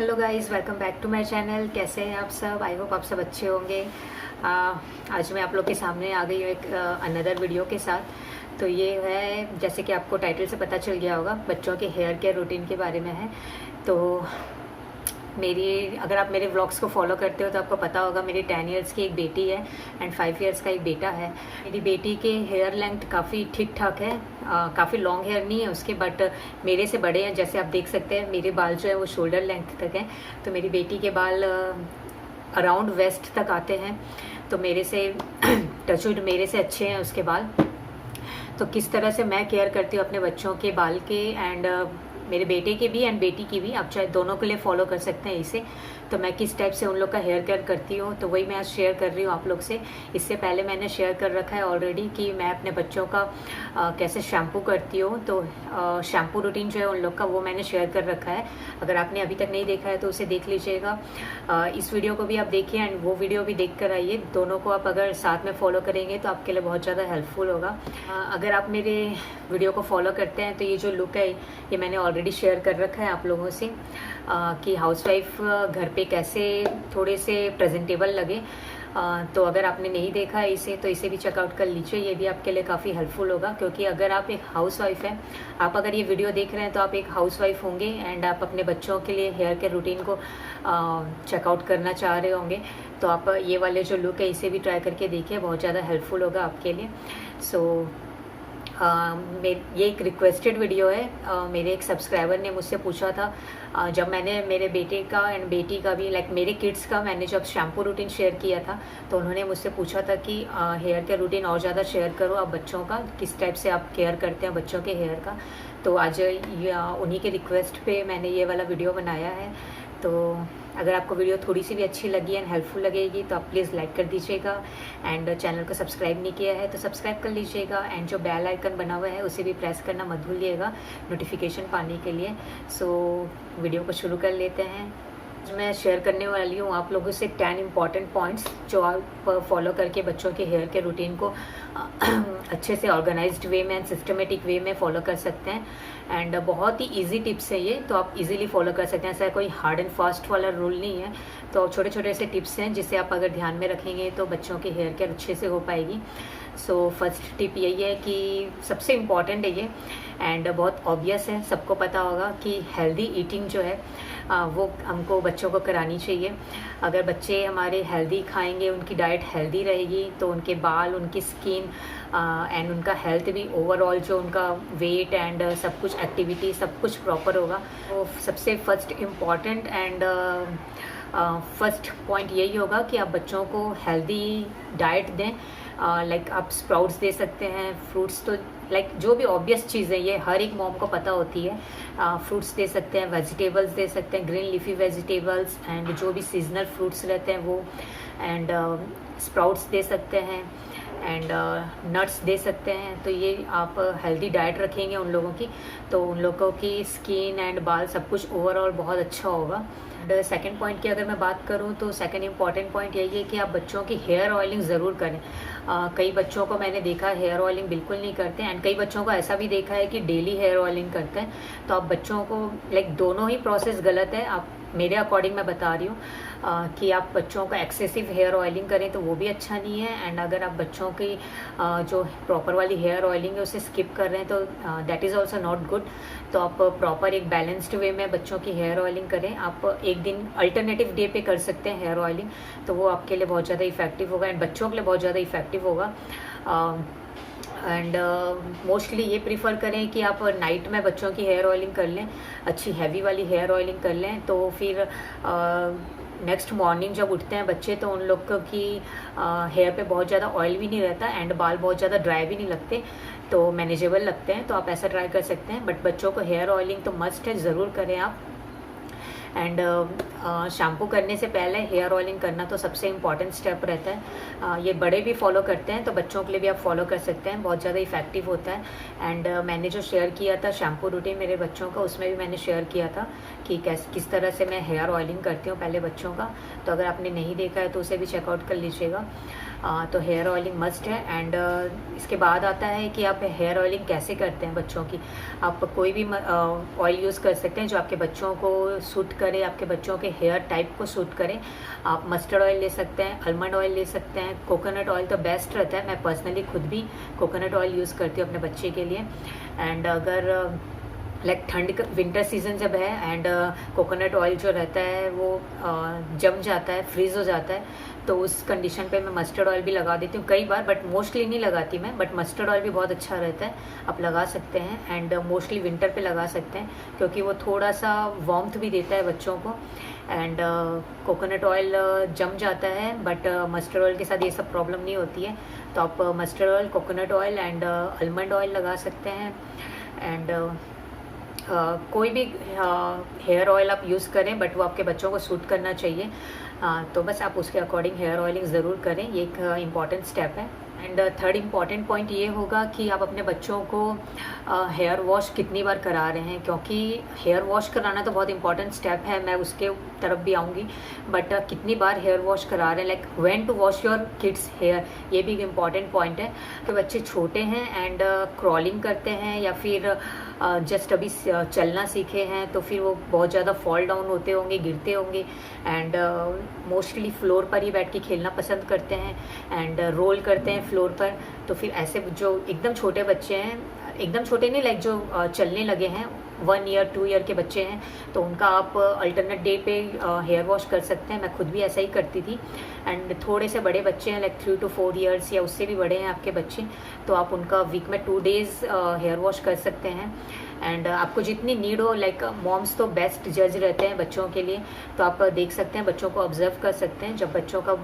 Hello guys, welcome back to my channel. कैसे हैं आप सब? आई होप आप सब अच्छे होंगे। आज मैं आप लोग के सामने आ गई हूँ एक अनदर वीडियो के साथ। तो ये है, जैसे कि आपको टाइटल से पता चल गया होगा, बच्चों के हेयर केयर रूटीन के बारे में है। तो अगर आप मेरे व्लॉग्स को फॉलो करते हो तो आपको पता होगा, मेरी 10 इयर्स की एक बेटी है एंड 5 इयर्स का एक बेटा है। मेरी बेटी के हेयर लेंथ काफ़ी ठीक ठाक है, काफ़ी लॉन्ग हेयर नहीं है उसके, बट मेरे से बड़े हैं। जैसे आप देख सकते हैं, मेरे बाल जो है वो शोल्डर लेंथ तक हैं, तो मेरी बेटी के बाल अराउंड वेस्ट तक आते हैं। तो मेरे से टचवुड मेरे से अच्छे हैं उसके बाल। तो किस तरह से मैं केयर करती हूँ अपने बच्चों के बाल के, एंड मेरे बेटे के भी एंड बेटी की भी, आप चाहे दोनों के लिए फॉलो कर सकते हैं इसे। तो मैं किस टाइप से उन लोग का हेयर केयर करती हूँ, तो वही मैं आज शेयर कर रही हूँ आप लोग से। इससे पहले मैंने शेयर कर रखा है ऑलरेडी कि मैं अपने बच्चों का कैसे शैम्पू करती हूँ। तो शैम्पू रूटीन जो है उन लोग का, वो मैंने शेयर कर रखा है। अगर आपने अभी तक नहीं देखा है तो उसे देख लीजिएगा। इस वीडियो को भी आप देखिए एंड वो वीडियो भी देख कर आइए। दोनों को आप अगर साथ में फॉलो करेंगे तो आपके लिए बहुत ज़्यादा हेल्पफुल होगा। अगर आप मेरे वीडियो को फॉलो करते हैं तो ये जो लुक है ये मैंने ऑलरेडी शेयर कर रखा है आप लोगों से, कि हाउसवाइफ घर पे कैसे थोड़े से प्रेजेंटेबल लगे। तो अगर आपने नहीं देखा है इसे तो इसे भी चेकआउट कर लीजिए, ये भी आपके लिए काफ़ी हेल्पफुल होगा। क्योंकि अगर आप एक हाउसवाइफ हैं, आप अगर ये वीडियो देख रहे हैं तो आप एक हाउसवाइफ होंगे एंड आप अपने बच्चों के लिए हेयर के रूटीन को चेकआउट करना चाह रहे होंगे। तो आप ये वाले जो लुक है इसे भी ट्राई करके देखिए, बहुत ज़्यादा हेल्पफुल होगा आपके लिए। ये एक रिक्वेस्टेड वीडियो है। मेरे एक सब्सक्राइबर ने मुझसे पूछा था, जब मैंने मेरे बेटे का एंड बेटी का भी, लाइक मेरे किड्स का मैंने जब शैम्पू रूटीन शेयर किया था, तो उन्होंने मुझसे पूछा था कि हेयर केयर रूटीन और ज़्यादा शेयर करो आप बच्चों का, किस टाइप से आप केयर करते हैं बच्चों के हेयर का। तो आज उन्हीं के रिक्वेस्ट पे मैंने ये वाला वीडियो बनाया है। तो अगर आपको वीडियो थोड़ी सी भी अच्छी लगी एंड हेल्पफुल लगेगी तो आप प्लीज़ लाइक कर दीजिएगा, एंड चैनल को सब्सक्राइब नहीं किया है तो सब्सक्राइब कर लीजिएगा, एंड जो बेल आइकन बना हुआ है उसे भी प्रेस करना मत भूलिएगा नोटिफिकेशन पाने के लिए। वीडियो को शुरू कर लेते हैं। मैं शेयर करने वाली हूँ आप लोगों से 10 इम्पॉर्टेंट पॉइंट्स जो आप फॉलो करके बच्चों के हेयर के रूटीन को अच्छे से ऑर्गेनाइज्ड वे में एंड सिस्टमेटिक वे में फॉलो कर सकते हैं। एंड बहुत ही इजी टिप्स है ये, तो आप इजीली फॉलो कर सकते हैं। ऐसा कोई हार्ड एंड फास्ट वाला रूल नहीं है। तो छोटे छोटे से टिप्स हैं जिसे आप अगर ध्यान में रखेंगे तो बच्चों के हेयर केयर अच्छे से हो पाएगी। फर्स्ट टिप यही है कि सबसे इम्पॉर्टेंट है ये, एंड बहुत ऑब्वियस है, सबको पता होगा कि हेल्दी ईटिंग जो है वो हमको बच्चों को करानी चाहिए। अगर बच्चे हमारे हेल्दी खाएंगे, उनकी डाइट हेल्दी रहेगी, तो उनके बाल, उनकी स्किन एंड उनका हेल्थ भी, ओवरऑल जो उनका वेट एंड सब कुछ, एक्टिविटी सब कुछ प्रॉपर होगा। तो सबसे first important and first point यही होगा कि आप बच्चों को हेल्दी डाइट दें। लाइक आप स्प्राउट्स दे सकते हैं, फ्रूट्स, तो लाइक जो भी ऑब्वियस चीज़ है ये हर एक मॉम को पता होती है। फ्रूट्स दे सकते हैं, वेजिटेबल्स दे सकते हैं, ग्रीन लीफी वेजिटेबल्स, एंड जो भी सीजनल फ्रूट्स रहते हैं वो, एंड स्प्राउट्स दे सकते हैं, एंड नट्स दे सकते हैं। तो ये आप हेल्दी डाइट रखेंगे उन लोगों की, तो उन लोगों की स्किन एंड बाल सब कुछ ओवरऑल बहुत अच्छा होगा। सेकेंड पॉइंट की अगर मैं बात करूं तो सेकेंड इम्पॉर्टेंट पॉइंट यही है कि आप बच्चों की हेयर ऑयलिंग ज़रूर करें। कई बच्चों को मैंने देखा हेयर ऑयलिंग बिल्कुल नहीं करते, एंड कई बच्चों को ऐसा भी देखा है कि डेली हेयर ऑयलिंग करते हैं। तो आप बच्चों को, लाइक दोनों ही प्रोसेस गलत है। आप मेरे अकॉर्डिंग मैं बता रही हूँ कि आप बच्चों का एक्सेसिव हेयर ऑयलिंग करें तो वो भी अच्छा नहीं है, एंड अगर आप बच्चों की जो प्रॉपर वाली हेयर ऑयलिंग है उसे स्किप कर रहे हैं तो that is also not good. तो आप प्रॉपर एक बैलेंस्ड वे में बच्चों की हेयर ऑयलिंग करें। आप एक दिन अल्टरनेटिव डे पे कर सकते हैं हेयर ऑयलिंग, तो वो आपके लिए बहुत ज़्यादा इफेक्टिव होगा एंड बच्चों के लिए बहुत ज़्यादा इफेक्टिव होगा। एंड मोस्टली ये प्रीफर करें कि आप नाइट में बच्चों की हेयर ऑयलिंग कर लें, अच्छी हैवी वाली हेयर ऑयलिंग कर लें। तो फिर नेक्स्ट मॉर्निंग जब उठते हैं बच्चे तो उन लोग की हेयर पे बहुत ज़्यादा ऑयल भी नहीं रहता एंड बाल बहुत ज़्यादा ड्राई भी नहीं लगते, तो मैनेजेबल लगते हैं। तो आप ऐसा ट्राई कर सकते हैं, बट बच्चों को हेयर ऑयलिंग तो मस्ट है, ज़रूर करें आप। एंड शैम्पू करने से पहले हेयर ऑयलिंग करना तो सबसे इम्पॉर्टेंट स्टेप रहता है। ये बड़े भी फॉलो करते हैं, तो बच्चों के लिए भी आप फॉलो कर सकते हैं, बहुत ज़्यादा इफेक्टिव होता है। एंड मैंने जो शेयर किया था शैम्पू रूटीन मेरे बच्चों का, उसमें भी मैंने शेयर किया था कि किस तरह से मैं हेयर ऑयलिंग करती हूँ पहले बच्चों का। तो अगर आपने नहीं देखा है तो उसे भी चेकआउट कर लीजिएगा। तो हेयर ऑयलिंग मस्ट है। एंड इसके बाद आता है कि आप हेयर ऑयलिंग कैसे करते हैं बच्चों की। आप कोई भी ऑयल यूज़ कर सकते हैं जो आपके बच्चों को सूट करे, आपके बच्चों के हेयर टाइप को सूट करे। आप मस्टर्ड ऑयल ले सकते हैं, आलमंड ऑयल ले सकते हैं, कोकोनट ऑयल तो बेस्ट रहता है। मैं पर्सनली खुद भी कोकोनट ऑयल यूज़ करती हूँ अपने बच्चे के लिए। एंड अगर लाइक ठंड का विंटर सीजन जब है एंड कोकोनट ऑयल जो रहता है वो जम जाता है, फ्रीज़ हो जाता है, तो उस कंडीशन पे मैं मस्टर्ड ऑयल भी लगा देती हूँ कई बार, बट मोस्टली नहीं लगाती मैं। बट मस्टर्ड ऑयल भी बहुत अच्छा रहता है, आप लगा सकते हैं। एंड मोस्टली विंटर पे लगा सकते हैं क्योंकि वो थोड़ा सा वार्मथ भी देता है बच्चों को। एंड कोकोनट ऑयल जम जाता है, बट मस्टर्ड ऑयल के साथ ये सब प्रॉब्लम नहीं होती है। तो आप mustard oil, coconut oil and almond oil लगा सकते हैं। एंड कोई भी हेयर ऑयल आप यूज़ करें, बट वो आपके बच्चों को सूट करना चाहिए। तो बस आप उसके अकॉर्डिंग हेयर ऑयलिंग ज़रूर करें, ये एक इम्पॉर्टेंट स्टेप है। एंड थर्ड इम्पॉर्टेंट पॉइंट ये होगा कि आप अपने बच्चों को हेयर वॉश कितनी बार करा रहे हैं, क्योंकि हेयर वॉश कराना तो बहुत इंपॉर्टेंट स्टेप है, मैं उसके तरफ भी आऊँगी। बट कितनी बार हेयर वॉश करा रहे हैं, like when to wash your kids hair, ये भी एक इम्पॉर्टेंट पॉइंट है। कि बच्चे छोटे हैं एंड क्रॉलिंग करते हैं या फिर जस्ट अभी चलना सीखे हैं, तो फिर वो बहुत ज़्यादा फॉल डाउन होते होंगे, गिरते होंगे। एंड मोस्टली फ्लोर पर ही बैठ के खेलना पसंद करते हैं एंड रोल करते हैं फ्लोर पर। तो फिर ऐसे जो एकदम छोटे बच्चे हैं, एकदम छोटे नहीं, लाइक जो चलने लगे हैं, 1 ईयर 2 ईयर के बच्चे हैं, तो उनका आप अल्टरनेट डे पे हेयर वॉश कर सकते हैं। मैं खुद भी ऐसा ही करती थी। एंड थोड़े से बड़े बच्चे हैं, लाइक 3 to 4 ईयर्स या उससे भी बड़े हैं आपके बच्चे, तो आप उनका वीक में 2 डेज़ हेयर वॉश कर सकते हैं। एंड आपको जितनी नीड हो, लाइक मॉम्स तो बेस्ट जज रहते हैं बच्चों के लिए, तो आप देख सकते हैं, बच्चों को ऑब्जर्व कर सकते हैं। जब बच्चों का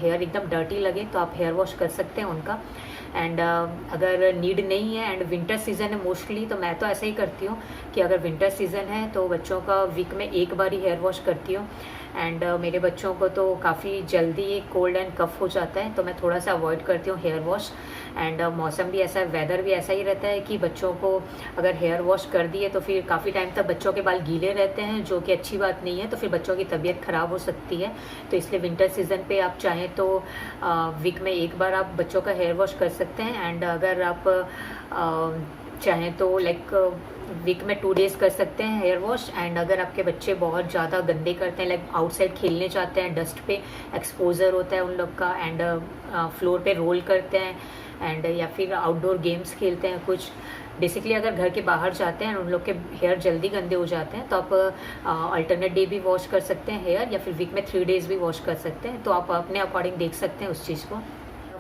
हेयर एकदम डर्टी लगे तो आप हेयर वॉश कर सकते हैं उनका। एंड अगर नीड नहीं है एंड विंटर सीज़न है मोस्टली, तो मैं तो ऐसे ही करती हूँ कि अगर विंटर सीज़न है तो बच्चों का वीक में एक बार ही हेयर वॉश करती हूँ। एंड मेरे बच्चों को तो काफ़ी जल्दी कोल्ड एंड कफ हो जाता है, तो मैं थोड़ा सा अवॉइड करती हूँ हेयर वॉश। एंड मौसम भी ऐसा है, वेदर भी ऐसा ही रहता है कि बच्चों को अगर हेयर वॉश कर दिए तो फिर काफ़ी टाइम तक बच्चों के बाल गीले रहते हैं, जो कि अच्छी बात नहीं है, तो फिर बच्चों की तबीयत ख़राब हो सकती है। तो इसलिए विंटर सीज़न पे आप चाहें तो वीक में एक बार आप बच्चों का हेयर वॉश कर सकते हैं। एंड अगर आप चाहें तो लाइक वीक में 2 डेज़ कर सकते हैं हेयर वॉश। एंड अगर आपके बच्चे बहुत ज़्यादा गंदे करते हैं, लाइक आउटसाइड खेलने जाते हैं, डस्ट पे एक्सपोजर होता है उन लोग का, एंड फ्लोर पे रोल करते हैं, एंड या फिर आउटडोर गेम्स खेलते हैं कुछ, बेसिकली अगर घर के बाहर जाते हैं उन लोग के हेयर जल्दी गंदे हो जाते हैं, तो आप अल्टरनेट डे भी वॉश कर सकते हैं हेयर, या फिर वीक में 3 डेज़ भी वॉश कर सकते हैं। तो आप अपने अकॉर्डिंग देख सकते हैं उस चीज़ को।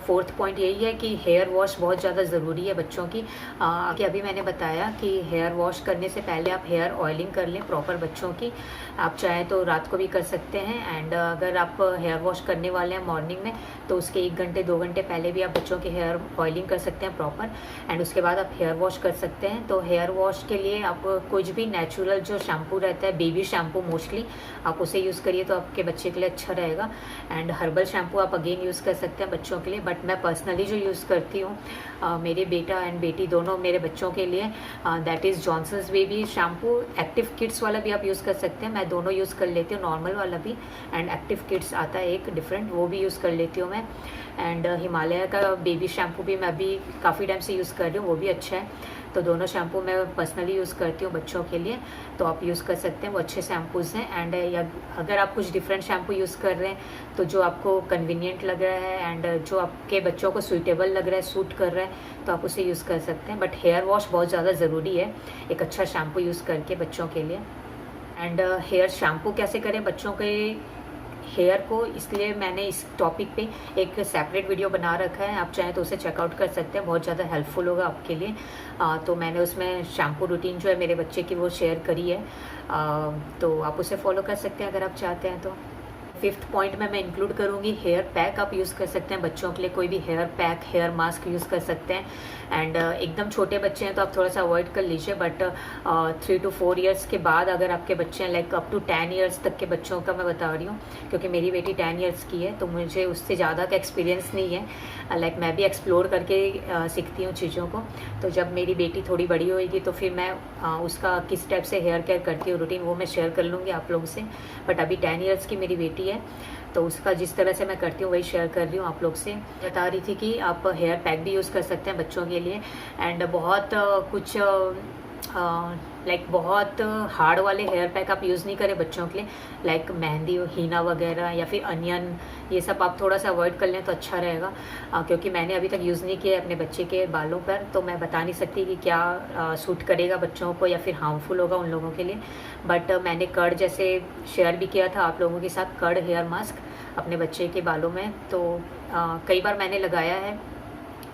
फोर्थ पॉइंट यही है कि हेयर वॉश बहुत ज़्यादा ज़रूरी है बच्चों की। कि अभी मैंने बताया कि हेयर वॉश करने से पहले आप हेयर ऑयलिंग कर लें प्रॉपर बच्चों की। आप चाहें तो रात को भी कर सकते हैं। एंड अगर आप हेयर वॉश करने वाले हैं मॉर्निंग में, तो उसके 1 घंटे 2 घंटे पहले भी आप बच्चों के हेयर ऑयलिंग कर सकते हैं प्रॉपर। एंड उसके बाद आप हेयर वॉश कर सकते हैं। तो हेयर वॉश के लिए आप कुछ भी नेचुरल जो शैम्पू रहता है, बेबी शैम्पू मोस्टली, आप उसे यूज़ करिए तो आपके बच्चे के लिए अच्छा रहेगा। एंड हर्बल शैम्पू आप अगेन यूज़ कर सकते हैं बच्चों के लिए, बट मैं पर्सनली जो यूज़ करती हूँ मेरे बेटा एंड बेटी दोनों मेरे बच्चों के लिए, that is Johnson's baby shampoo. Active kids वाला भी आप यूज़ कर सकते हैं, मैं दोनों यूज़ कर लेती हूँ, नॉर्मल वाला भी एंड एक्टिव किड्स आता है एक डिफरेंट, वो भी यूज़ कर लेती हूँ मैं। एंड हिमालय का बेबी शैम्पू भी मैं अभी काफ़ी टाइम से यूज़ कर रही हूँ, वो भी अच्छा है। तो दोनों शैम्पू मैं पर्सनली यूज़ करती हूँ बच्चों के लिए, तो आप यूज़ कर सकते हैं, वो अच्छे शैम्पूज़ हैं। एंड या अगर आप कुछ डिफरेंट शैम्पू यूज़ कर रहे हैं तो जो आपको कन्वीनियंट लग रहा है एंड जो आपके बच्चों को सूटेबल लग रहा है, सूट कर रहा है, तो आप उसे यूज़ कर सकते हैं। बट हेयर वॉश बहुत ज़्यादा ज़रूरी है एक अच्छा शैम्पू यूज़ करके बच्चों के लिए। एंड हेयर शैम्पू कैसे करें बच्चों के हेयर को, इसलिए मैंने इस टॉपिक पे एक सेपरेट वीडियो बना रखा है, आप चाहें तो उसे चेकआउट कर सकते हैं, बहुत ज़्यादा हेल्पफुल होगा आपके लिए। तो मैंने उसमें शैम्पू रूटीन जो है मेरे बच्चे की वो शेयर करी है, तो आप उसे फॉलो कर सकते हैं अगर आप चाहते हैं तो। 5th पॉइंट में मैं इंक्लूड करूँगी हेयर पैक आप यूज़ कर सकते हैं बच्चों के लिए, कोई भी hair pack, hair mask use कर सकते हैं। एंड एकदम छोटे बच्चे हैं तो आप थोड़ा सा अवॉइड कर लीजिए, बट 3 to 4 ईयर्स के बाद अगर आपके बच्चे हैं, लाइक अप टू 10 ईयर्स तक के बच्चों का मैं बता रही हूँ, क्योंकि मेरी बेटी 10 ईयर्स की है, तो मुझे उससे ज़्यादा का एक्सपीरियंस नहीं है। लाइक मैं भी एक्सप्लोर करके सीखती हूँ चीज़ों को। तो जब मेरी बेटी थोड़ी बड़ी होएगी तो फिर मैं उसका किस टाइप से हेयर केयर करती हूँ रूटीन, वो मैं शेयर कर लूँगी आप लोगों से। बट अभी 10 ईयर्स की मेरी बेटी है, है, तो उसका जिस तरह से मैं करती हूँ वही शेयर कर रही हूँ आप लोग से। बता रही थी कि आप हेयर पैक भी यूज़ कर सकते हैं बच्चों के लिए, एंड बहुत कुछ लाइक बहुत हार्ड वाले हेयर पैक आप यूज़ नहीं करें बच्चों के लिए, लाइक मेहंदी हीना वगैरह या फिर अनियन, ये सब आप थोड़ा सा अवॉइड कर लें तो अच्छा रहेगा। क्योंकि मैंने अभी तक यूज़ नहीं किया है अपने बच्चे के बालों पर, तो मैं बता नहीं सकती कि क्या सूट करेगा बच्चों को या फिर हार्मफुल होगा उन लोगों के लिए। बट मैंने कर्ड जैसे शेयर भी किया था आप लोगों के साथ, कर्ड हेयर मास्क अपने बच्चे के बालों में, तो कई बार मैंने लगाया है।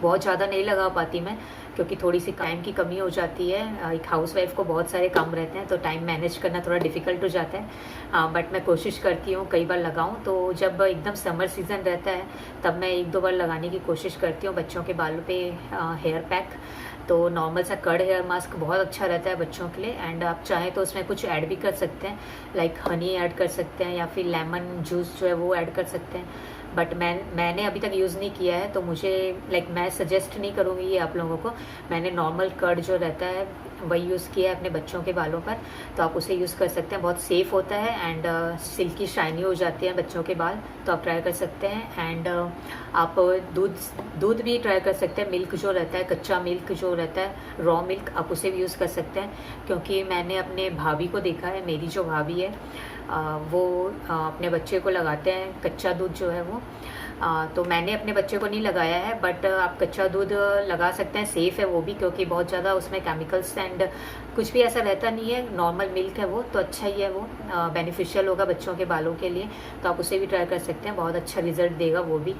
बहुत ज़्यादा नहीं लगा पाती मैं, क्योंकि थोड़ी सी टाइम की कमी हो जाती है। एक हाउसवाइफ को बहुत सारे काम रहते हैं, तो टाइम मैनेज करना थोड़ा डिफ़िकल्ट हो जाता है। बट मैं कोशिश करती हूँ कई बार लगाऊँ, तो जब एकदम समर सीज़न रहता है तब मैं 1-2 बार लगाने की कोशिश करती हूँ बच्चों के बालों पे हेयर पैक। तो नॉर्मल सा कर्ड हेयर मास्क बहुत अच्छा रहता है बच्चों के लिए, एंड आप चाहें तो उसमें कुछ ऐड भी कर सकते हैं, लाइक हनी ऐड कर सकते हैं या फिर लेमन जूस जो है वो ऐड कर सकते हैं। बट मैंने अभी तक यूज़ नहीं किया है, तो मुझे मैं सजेस्ट नहीं करूँगी ये आप लोगों को। मैंने नॉर्मल कर्ड जो रहता है वही यूज़ किया है अपने बच्चों के बालों पर, तो आप उसे यूज़ कर सकते हैं। बहुत सेफ़ होता है एंड सिल्की शाइनी हो जाती है बच्चों के बाल, तो आप ट्राई कर सकते हैं। एंड आप दूध भी ट्राई कर सकते हैं। मिल्क जो रहता है, कच्चा मिल्क जो रहता है, रॉ मिल्क, आप उसे भी यूज़ कर सकते हैं। क्योंकि मैंने अपने भाभी को देखा है, मेरी जो भाभी है वो अपने बच्चे को लगाते हैं कच्चा दूध जो है वो। तो मैंने अपने बच्चे को नहीं लगाया है, बट आप कच्चा दूध लगा सकते हैं, सेफ़ है वो भी, क्योंकि बहुत ज़्यादा उसमें केमिकल्स एंड कुछ भी ऐसा रहता नहीं है। नॉर्मल मिल्क है वो, तो अच्छा ही है वो, बेनिफिशियल होगा बच्चों के बालों के लिए, तो आप उसे भी ट्राई कर सकते हैं, बहुत अच्छा रिजल्ट देगा वो भी।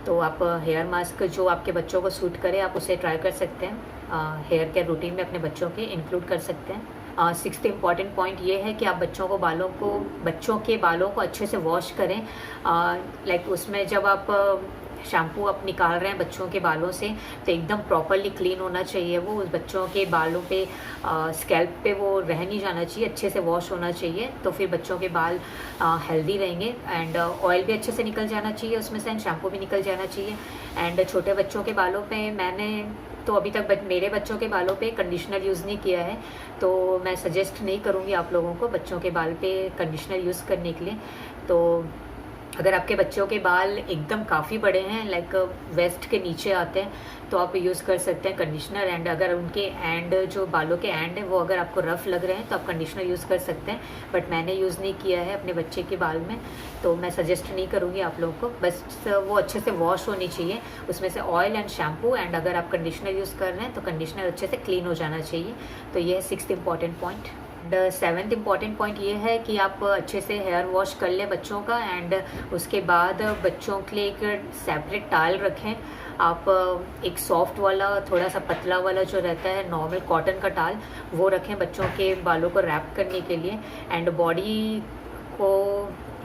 तो आप हेयर मास्क जो आपके बच्चों को सूट करे आप उसे ट्राई कर सकते हैं, हेयर केयर रूटीन में अपने बच्चों के इंक्लूड कर सकते हैं। 6th इम्पॉर्टेंट पॉइंट ये है कि आप बच्चों के बालों को अच्छे से वॉश करें। लाइक उसमें जब आप शैम्पू आप निकाल रहे हैं बच्चों के बालों से, तो एकदम प्रॉपरली क्लीन होना चाहिए वो, उस बच्चों के बालों पे स्कैल्प पे वो रह नहीं जाना चाहिए, अच्छे से वॉश होना चाहिए, तो फिर बच्चों के बाल हेल्दी रहेंगे। एंड ऑयल भी अच्छे से निकल जाना चाहिए उसमें से, एंड शैम्पू भी निकल जाना चाहिए। एंड छोटे बच्चों के बालों पे मैंने तो अभी तक मेरे बच्चों के बालों पे कंडीशनर यूज़ नहीं किया है, तो मैं सजेस्ट नहीं करूँगी आप लोगों को बच्चों के बाल पे कंडीशनर यूज़ करने के लिए। तो अगर आपके बच्चों के बाल एकदम काफ़ी बड़े हैं, लाइक वेस्ट के नीचे आते हैं, तो आप यूज़ कर सकते हैं कंडीशनर। एंड अगर उनके एंड जो बालों के एंड है वो अगर आपको रफ़ लग रहे हैं तो आप कंडीशनर यूज़ कर सकते हैं, बट मैंने यूज़ नहीं किया है अपने बच्चे के बाल में, तो मैं सजेस्ट नहीं करूँगी आप लोगों को। बस वो अच्छे से वॉश होनी चाहिए, उसमें से ऑयल एंड शैम्पू, एंड अगर आप कंडीशनर यूज़ कर रहे हैं तो कंडीशनर अच्छे से क्लीन हो जाना चाहिए। तो ये है 6th important point. 7th important point ये है कि आप अच्छे से हेयर वॉश कर लें बच्चों का, एंड उसके बाद बच्चों के लिए एक सेपरेट टॉवल रखें। आप एक सॉफ्ट वाला, थोड़ा सा पतला वाला जो रहता है नॉर्मल कॉटन का टॉवल, वो रखें बच्चों के बालों को रैप करने के लिए। एंड बॉडी को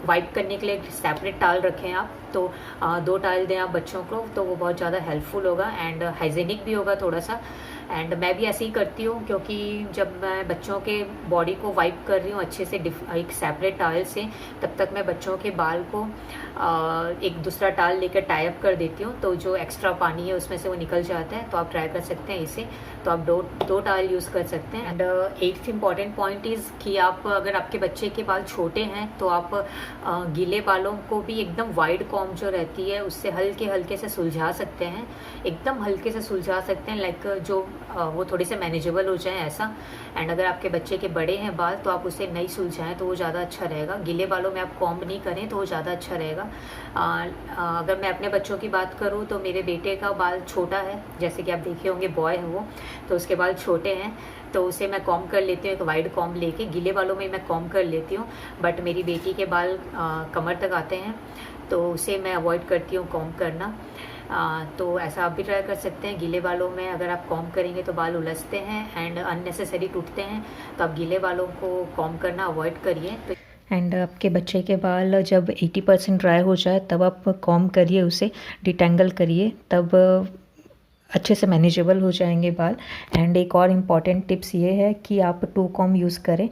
वाइप करने के लिए एक सेपरेट टॉवल रखें आप, तो 2 टॉवल दें आप बच्चों को, तो वो बहुत ज़्यादा हेल्पफुल होगा एंड हाइजीनिक भी होगा थोड़ा सा। एंड मैं भी ऐसे ही करती हूँ, क्योंकि जब मैं बच्चों के बॉडी को वाइप कर रही हूँ अच्छे से एक सेपरेट टॉवल से, तब तक मैं बच्चों के बाल को एक दूसरा टॉवल लेकर टाई अप कर देती हूँ, तो जो एक्स्ट्रा पानी है उसमें से वो निकल जाता है। तो आप ट्राई कर सकते हैं इसे, तो आप दो टॉवल यूज़ कर सकते हैं। And 8th important point is कि आप अगर आपके बच्चे के बाल छोटे हैं तो आप गीले बालों को भी एकदम वाइड कॉम्ब जो रहती है उससे हल्के हल्के से सुलझा सकते हैं, एकदम हल्के से सुलझा सकते हैं, लाइक जो वो थोड़े से मैनेजेबल हो जाए ऐसा। एंड अगर आपके बच्चे के बड़े हैं बाल तो आप उसे नहीं सुलझाएं तो वो ज़्यादा अच्छा रहेगा। गीले बालों में आप कॉम्ब नहीं करें तो वो ज़्यादा अच्छा रहेगा। अगर मैं अपने बच्चों की बात करूँ तो मेरे बेटे का बाल छोटा है, जैसे कि आप देखे होंगे बॉय है वो, तो उसके बाल छोटे हैं, तो उसे मैं कॉम्ब कर लेती हूँ एक वाइड कॉम्ब लेके। गीले बालों में मैं कॉम्ब कर लेती हूँ, बट मेरी बेटी के बाल कमर तक आते हैं, तो उसे मैं अवॉइड करती हूँ कॉम्ब करना। तो ऐसा आप भी ट्राई कर सकते हैं। गीले बालों में अगर आप कॉम्ब करेंगे तो बाल उलझते हैं एंड अननेसेसरी टूटते हैं, तो आप गीले बालों को कॉम्ब करना अवॉइड करिए। एंड आपके बच्चे के बाल जब 80% ड्राई हो जाए तब आप कॉम्ब करिए, उसे डिटेंगल करिए, तब अच्छे से मैनेजेबल हो जाएंगे बाल। एंड एक और इम्पॉर्टेंट टिप्स ये है कि आप 2 कॉम्ब यूज़ करें।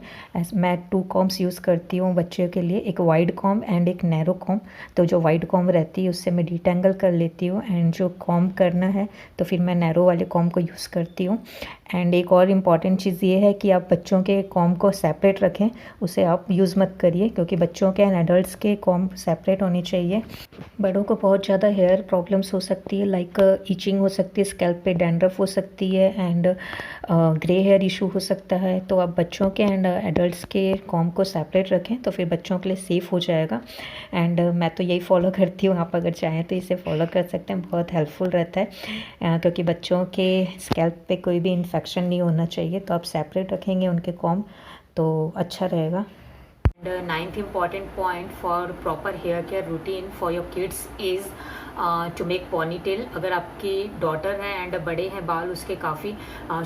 मैं 2 कॉम्ब्स यूज़ करती हूँ बच्चे के लिए, एक वाइड कॉम्ब एंड एक नैरो कॉम्ब। तो जो वाइड कॉम्ब रहती है उससे मैं डिटेंगल कर लेती हूँ, एंड जो कॉम्ब करना है तो फिर मैं नैरो वाले कॉम्ब को यूज़ करती हूँ। एंड एक और इम्पॉर्टेंट चीज़ ये है कि आप बच्चों के कॉम्ब को सेपरेट रखें, उसे आप यूज़ मत करिए, क्योंकि बच्चों के एंड एडल्ट्स के कॉम्ब सेपरेट होनी चाहिए। बड़ों को बहुत ज़्यादा हेयर प्रॉब्लम्स हो सकती है, लाइक ईचिंग हो सकती है, स्कैल्प पे डैंड्रफ हो सकती है, एंड ग्रे हेयर इशू हो सकता है। तो आप बच्चों के एंड एडल्ट्स के कॉम्ब को सेपरेट रखें तो फिर बच्चों के लिए सेफ़ हो जाएगा। एंड मैं तो यही फॉलो करती हूँ, आप अगर चाहें तो इसे फॉलो कर सकते हैं, बहुत हेल्पफुल रहता है। क्योंकि बच्चों के स्कैल्प पे कोई भी इन्फेक्शन नहीं होना चाहिए, तो आप सेपरेट रखेंगे उनके कॉम्ब तो अच्छा रहेगा। The ninth important point for proper hair care routine for your kids is to make ponytail। अगर आपकी डॉटर है एंड बड़े हैं बाल उसके काफ़ी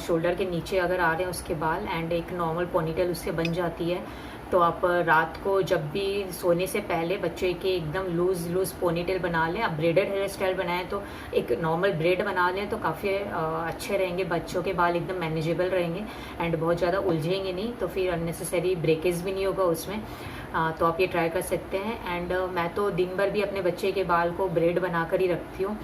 शोल्डर के नीचे अगर आ रहे हैं उसके बाल, एंड एक नॉर्मल पोनीटेल उससे बन जाती है, तो आप रात को जब भी सोने से पहले बच्चे के एकदम लूज़ पोनीटेल बना लें। आप ब्रेडेड हेयर स्टाइल बनाएं तो एक नॉर्मल ब्रेड बना लें तो काफ़ी अच्छे रहेंगे, बच्चों के बाल एकदम मैनेजेबल रहेंगे एंड बहुत ज़्यादा उलझेंगे नहीं, तो फिर अननेसेसरी ब्रेकेज भी नहीं होगा उसमें। तो आप ये ट्राई कर सकते हैं। एंड मैं तो दिन भर भी अपने बच्चे के बाल को ब्रेड बना कर ही रखती हूँ,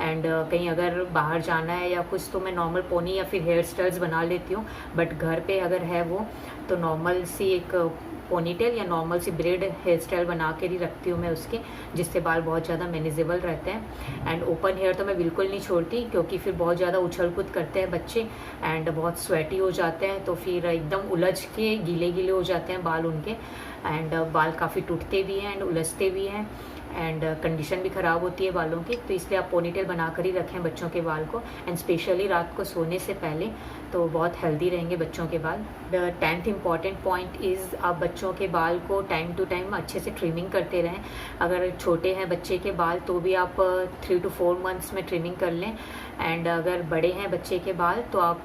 एंड कहीं अगर बाहर जाना है या कुछ तो मैं नॉर्मल पोनी या फिर हेयर स्टाइल्स बना लेती हूँ, बट घर पे अगर है वो तो नॉर्मल सी एक पोनीटेल या नॉर्मल सी ब्रेड हेयर स्टाइल बना के ही रखती हूँ मैं उसके, जिससे बाल बहुत ज़्यादा मैनेजेबल रहते हैं। एंड ओपन हेयर तो मैं बिल्कुल नहीं छोड़ती, क्योंकि फिर बहुत ज़्यादा उछल कूद करते हैं बच्चे एंड बहुत स्वेटी हो जाते हैं, तो फिर एकदम उलझ के गीले गीले हो जाते हैं बाल उनके, एंड बाल काफ़ी टूटते भी हैं एंड उलझते भी हैं, एंड कंडीशन भी ख़राब होती है बालों की। तो इसलिए आप पोनीटेल बना कर ही रखें बच्चों के बाल को, एंड स्पेशली रात को सोने से पहले, तो बहुत हेल्दी रहेंगे बच्चों के बाल। The 10th important point is आप बच्चों के बाल को टाइम टू टाइम अच्छे से ट्रिमिंग करते रहें। अगर छोटे हैं बच्चे के बाल तो भी आप 3 to 4 मंथ्स में ट्रिमिंग कर लें, एंड अगर बड़े हैं बच्चे के बाल तो आप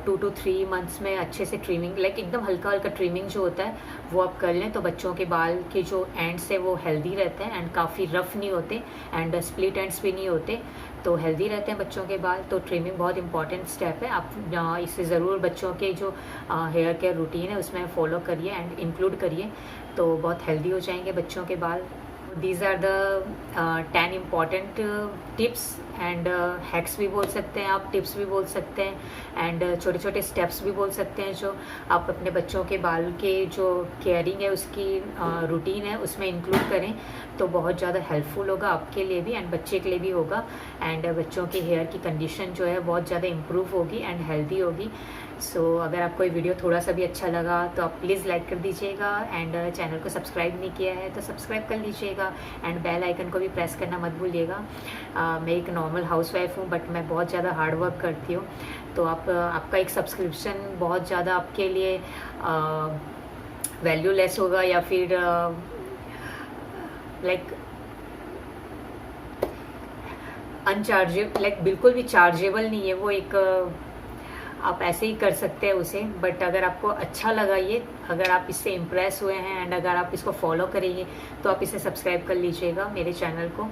2 to 3 मंथ्स में अच्छे से ट्रिमिंग, लाइक एकदम हल्का हल्का ट्रिमिंग जो होता है वो आप कर लें, तो बच्चों के बाल के जो एंड्स है वो हेल्दी रहते हैं एंड काफ़ी रफ नहीं होते, एंड स्प्लिट एंड्स भी नहीं होते, तो हेल्दी रहते हैं बच्चों के बाल। तो ट्रिमिंग बहुत इंपॉर्टेंट स्टेप है, आप इसे ज़रूर बच्चों के जो हेयर केयर रूटीन है उसमें फॉलो करिए एंड इंक्लूड करिए, तो बहुत हेल्दी हो जाएंगे बच्चों के बाल। These are the 10 important tips and hacks भी बोल सकते हैं आप, टिप्स भी बोल सकते हैं, एंड छोटे छोटे स्टेप्स भी बोल सकते हैं जो आप अपने बच्चों के बाल के जो केयरिंग है उसकी रूटीन है उसमें इंक्लूड करें, तो बहुत ज़्यादा हेल्पफुल होगा आपके लिए भी एंड बच्चे के लिए भी होगा, एंड बच्चों के हेयर की कंडीशन जो है बहुत ज़्यादा इम्प्रूव होगी एंड हेल्दी होगी। सो अगर आपको ये वीडियो थोड़ा सा भी अच्छा लगा तो आप प्लीज़ लाइक कर दीजिएगा, एंड चैनल को सब्सक्राइब नहीं किया है तो सब्सक्राइब कर लीजिएगा, एंड बेल आइकन को भी प्रेस करना मत भूलिएगा। मैं एक नॉर्मल हाउसवाइफ हूँ बट मैं बहुत ज़्यादा हार्ड वर्क करती हूँ, तो आपका एक सब्सक्रिप्शन बहुत ज़्यादा आपके लिए वैल्यूलेस होगा या फिर लाइक अनचार्जेबल, लाइक बिल्कुल भी चार्जेबल नहीं है वो, एक आप ऐसे ही कर सकते हैं उसे, बट अगर आपको अच्छा लगा ये, अगर आप इससे इम्प्रेस हुए हैं एंड अगर आप इसको फॉलो करेंगे तो आप इसे सब्सक्राइब कर लीजिएगा मेरे चैनल को,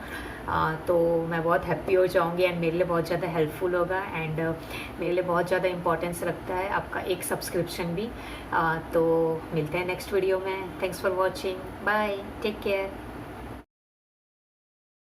तो मैं बहुत हैप्पी हो जाऊंगी एंड मेरे लिए बहुत ज़्यादा हेल्पफुल होगा, एंड मेरे लिए बहुत ज़्यादा इंपॉर्टेंस रखता है आपका एक सब्सक्रिप्शन भी। तो मिलते हैं नेक्स्ट वीडियो में। Thanks for watching, bye, take care.